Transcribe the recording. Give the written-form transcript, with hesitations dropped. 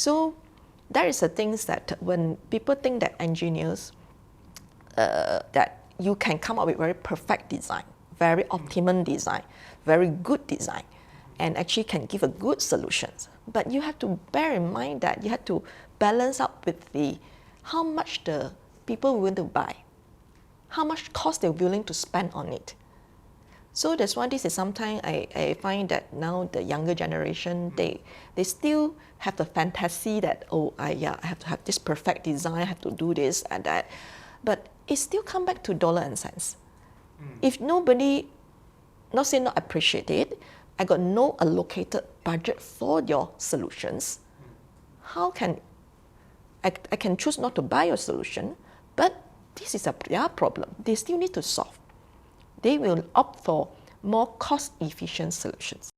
So that is the things that when people think that engineers, that you can come up with very perfect design, very optimum design, very good design, and actually can give a good solutions. But you have to bear in mind that you have to balance out with the how much the people willing to buy, how much cost they're willing to spend on it. So that's why this is sometimes I find that now the younger generation, they still have the fantasy that, oh, I have to have this perfect design, I have to do this and that. But it still come back to dollar and cents. If nobody, not say not appreciate it, I got no allocated budget for your solutions, how can, I can choose not to buy your solution, but this is their problem. They still need to solve. They will opt for more cost-efficient solutions.